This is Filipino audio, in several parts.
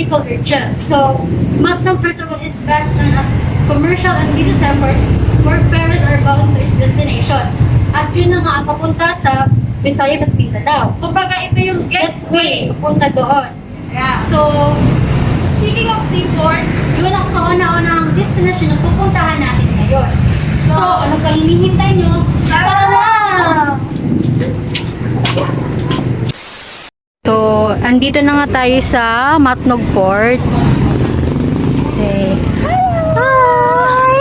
agriculture. So, Matnog, first of all, is best known as commercial and business efforts where ferries are bound to its destination. At yun na nga ang papunta sa Visayas at Mindanao. Kumbaga, ito yung gateway papunta doon. Yeah. So, speaking of seaport, yun ang kauna-unang destination na pupuntahan natin ngayon. So, ano pa hinihintay nyo? Tara na! So, andito na nga tayo sa Matnog Port. Say, hi!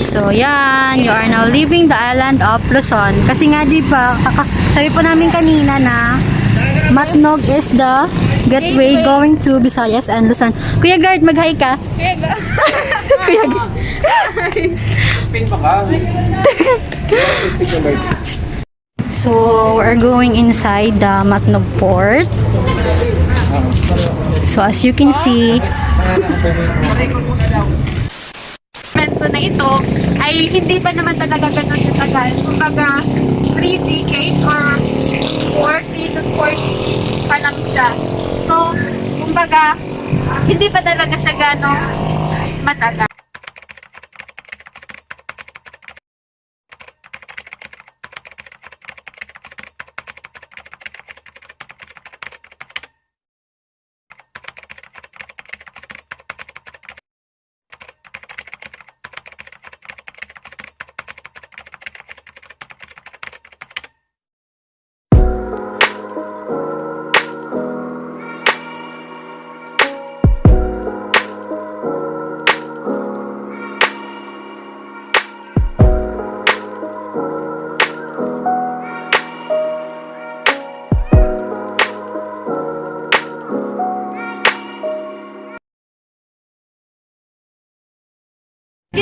So, yan. You are now leaving the island of Luzon. Kasi nga, di ba, sabi po namin kanina na Matnog is the gateway going to Visayas and Luzon. Kuya Guard, mag-hi ka. Kuya Guard. Spin pa ka. So, we're going inside the Matnog Port. So, as you can see, Mento na ito ay hindi pa naman talaga ganun katagal. Kumbaga, 3 decades or 40 to 40 pa lang siya. So, kumbaga, hindi pa talaga siya gano'ng matagal.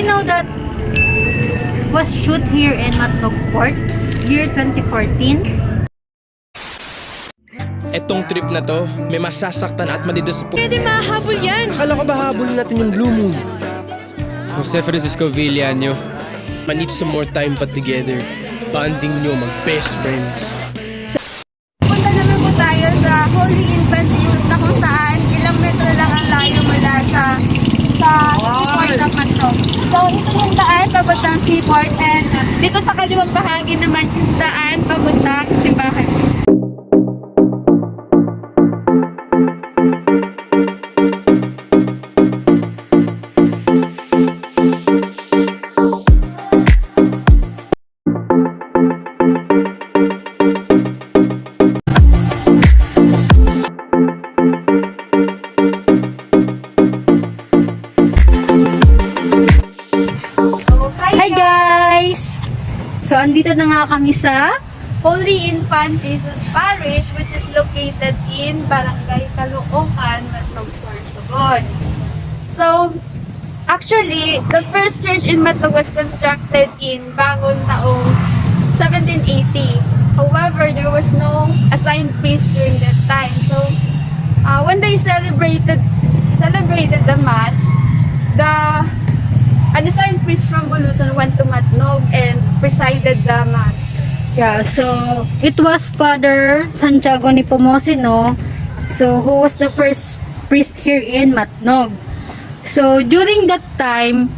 you know that was shoot here in Matnog Port, year 2014? Etong trip na to, may masasaktan at madidisappoint. Pwede mahabol yan! Akala ko ba habulin natin yung Blue Moon? Jose Francisco Villano. I need some more time pa together. Bonding nyo, mag-best friends. Punta naman po tayo sa Holy Infant Youth na kung saan ilang metro lang ang layo mula sa seaport ng Matnog. So, ito yung daan papuntang seaport and dito sa kaliwang bahagi naman yung daan papuntang simbahan. So, andito na nga kami sa Holy Infant Jesus Parish, which is located in Barangay Caloocan, Matnog, Sorsogon. So, actually, the first church in Matnog was constructed in bangon taong 1780. However, there was no assigned priest during that time. So, when they celebrated the Mass, the unassigned priest from Bulusan went to Matnog and presided the Mass. Yeah, so it was Father Santiago Nepomuceno, so who was the first priest here in Matnog. So during that time,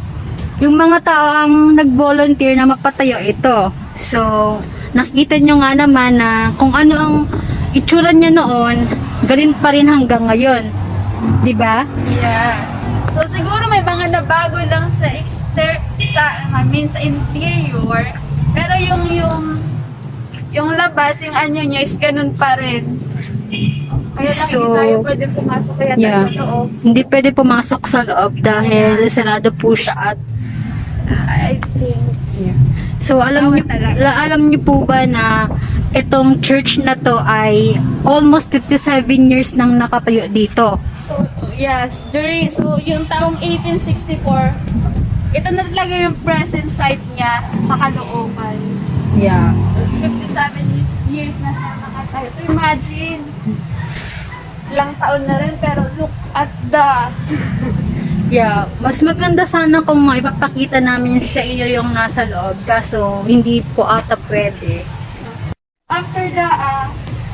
yung mga tao ang nag-volunteer na mapatayo ito. So nakita nyo nga naman na kung ano ang itsura niya noon, ganun pa rin hanggang ngayon. 'Di ba? Yes. So siguro may mga nabago lang sa sa interior, pero yung labas, yung anyo niya is ganun pa rin. Kaya lang So, hindi tayo pwede pumasok kaya yeah. sa loob. Hindi pwede pumasok sa loob dahil sarado po siya at I think. so alam Bawal niyo talaga. alam niyo po ba na itong church na to ay almost 57 years nang nakatayo dito. So, yes, so yung taong 1864, ito na talaga yung present site niya sa Caloocan. Yeah. 57 years na siya nakatayo. So, imagine, ilang taon na rin, pero look at the... Yeah, mas maganda sana kung ipapakita namin sa inyo yung nasa loob, kaso hindi po ata pwede. After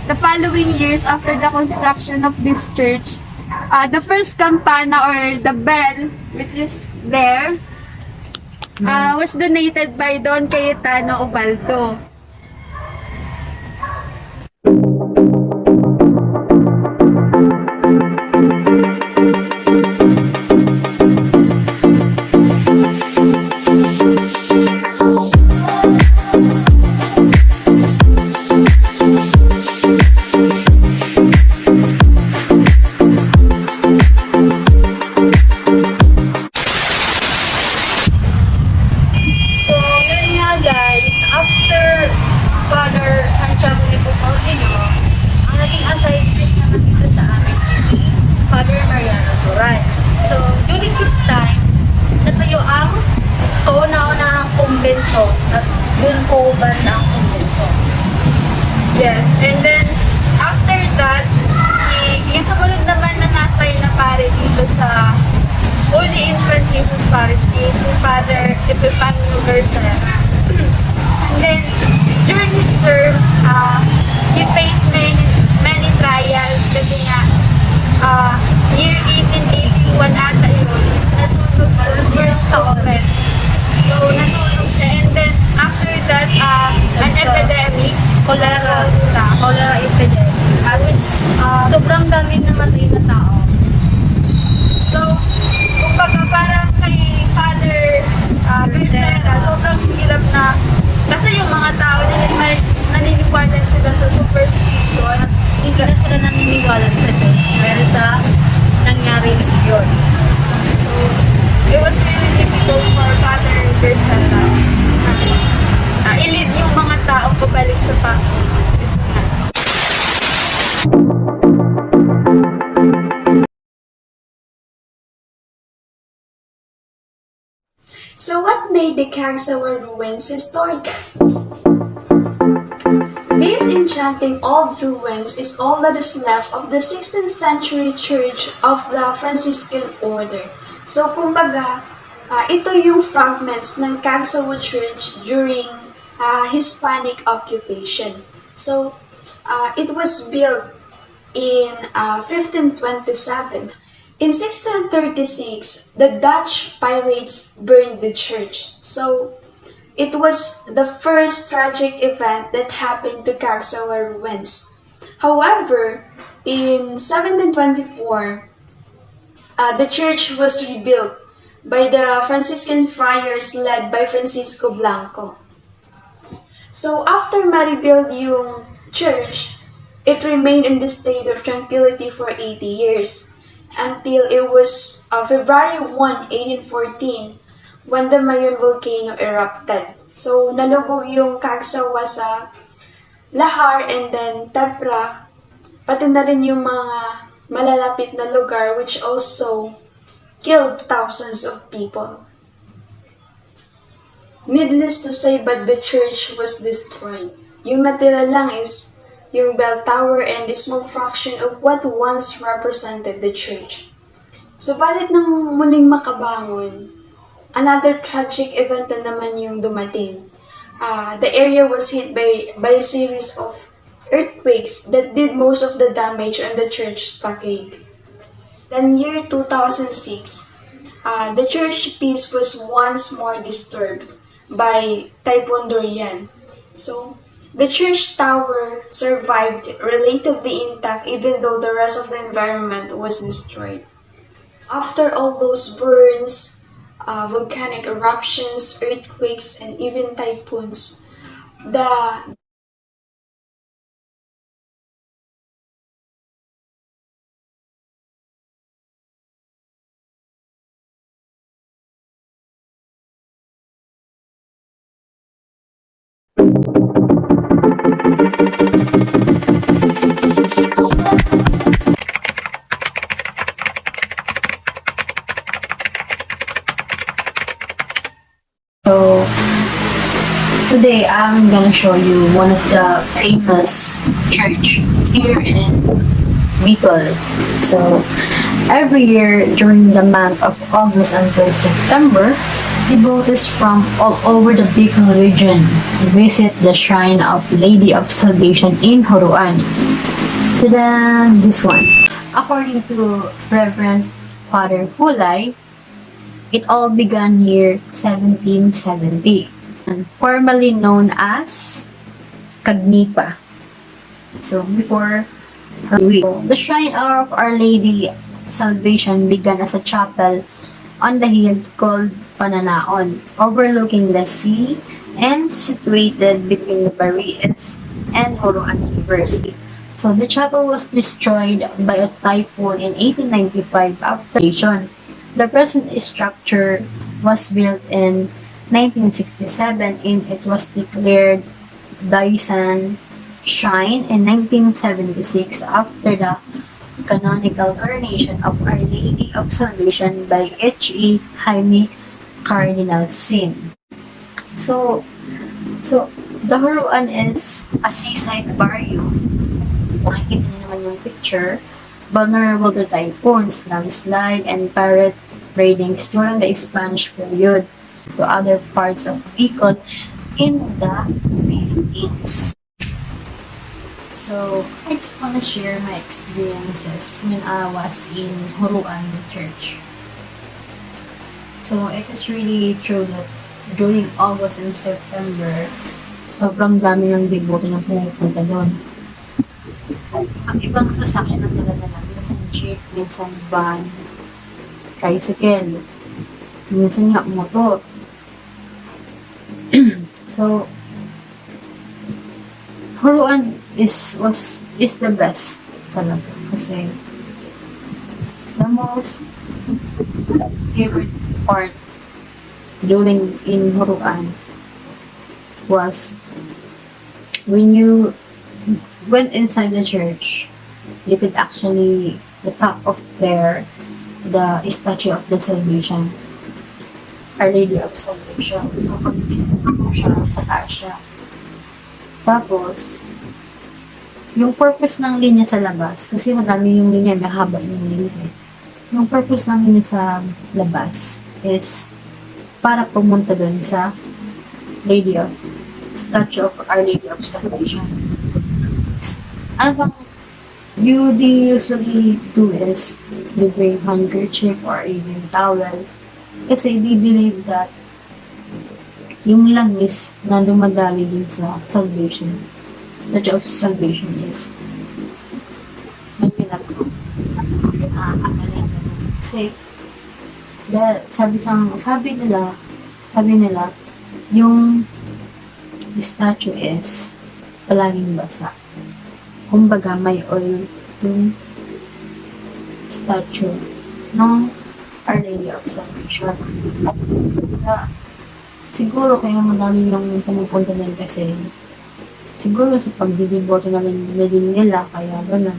the following years, after the construction of this church, the first campana or the bell, which is there, was donated by Don Cayetano Ubaldo. So, yun nga guys, after Father Santiago de Pumolino, ang naging aside priest naman dito sa amin ay si Father Mariano Duran. So, during this time, natayo ang kauna-unahang kumbento at dun po banda ang kumbento. Yes, and then after that, yung sumunod naman na nasay na pare dito sa Holy Infant Jesus Parish is si Father Epifanio Garcera. And then, during his term, he faced many trials kasi nga, year 1881 ata yun, nasunog yung first convent. So, nasunog siya. And then, after that, an epidemic, cholera epidemic. Sobrang daming namatay na tao. So, kumbaga parang kay Father Garcera, sobrang hirap na kasi yung mga tao din is naniniwala sila sa superstition at Hindi na sila naniniwala sa Diyos. Dahil sa nangyari yun. so, it was really difficult for Father Garcera na i-lead yung mga tao pabalik sa Panginoon. Kasi nga, So what made the Kagsawa ruins historical? These enchanting old ruins is all that is left of the 16th century church of the Franciscan order. So kumbaga, ito yung fragments ng Kagsawa Church during Hispanic occupation. So it was built in 1527. In 1636, the Dutch pirates burned the church. So, it was the first tragic event that happened to Kagsawa ruins. However, in 1724, the church was rebuilt by the Franciscan friars led by Francisco Blanco. So, after ma-rebuild yung church, it remained in the state of tranquility for 80 years. Until it was February 1, 1814, when the Mayon volcano erupted. So, nalubog yung Kagsawa sa Lahar and then Tepra, pati na rin yung mga malalapit na lugar which also killed thousands of people. Needless to say, but the church was destroyed. Yung natira lang is yung bell tower and a small fraction of what once represented the church. So, balit nang muling makabangon, another tragic event na naman yung dumating. The area was hit by a series of earthquakes that did most of the damage on the church stockade. Then, year 2006, the church peace was once more disturbed by Typhoon Dorian. So, the church tower survived relatively intact even though the rest of the environment was destroyed. After all those burns, volcanic eruptions, earthquakes, and even typhoons, the So today I'm gonna show you one of the famous church here in Bicol. So every year during the month of August until September, devotees from all over the Bicol region visit the shrine of Lady of Salvation in Horuan. To this one. according to Reverend Father Fulay, it all began year 1770, and formerly known as Cagnipa. So, before her week. The shrine of Our Lady Salvation began as a chapel on the hill called Pananaon, overlooking the sea and situated between the Baris and Horoan rivers. So the chapel was destroyed by a typhoon in 1895 after the The present structure was built in 1967 and it was declared Diocesan Shrine in 1976 after the canonical coronation of Our Lady of Salvation by H.E. Jaime Cardinal Sin. So the Horoan is a seaside barrio. Makikita niyo naman yung picture. Vulnerable to typhoons, landslide, and pirate raidings during the Spanish period to other parts of Bicol in the Philippines. So, I just want to share my experiences when I was in Horoan Church. So, it is really true that during August and September, sobrang dami ng deboto na pumupunta doon. Ang ibang sasakyan ang dala-dala, minsan jeep, minsan van, tricycle, minsan nga motor. So, Horoan is the best talaga kasi the most favorite part during in Horoan was when you went inside the church, you could actually the top of there the statue of the Salvation, Our Lady of Salvation. So, pag pinunta mo siya sa taas siya. Tapos, yung purpose ng linya sa labas, kasi madami yung linya, mahaba yung linya. Yung purpose ng linya sa labas is para pumunta dun sa Lady of Statue of Our Lady of Salvation. Ano bang you usually do is you bring handkerchief or even towel kasi they believe that yung langis na dumadali din sa salvation, Statue of Salvation is may pinag-aagaling kasi sabi nila yung statue is palaging basa. Kumbaga, may oil yung statue ng Our Lady of Salvation. Siguro kaya madami yung pumupunta din kasi siguro sa pagdidiboto na din nila kaya gano'n.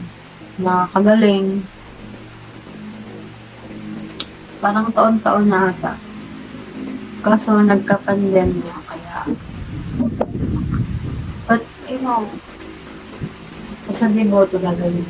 Nakakagaling. Parang taon-taon na ata. Kaso nagka-pandemya kaya but you know sa deboto gagawin.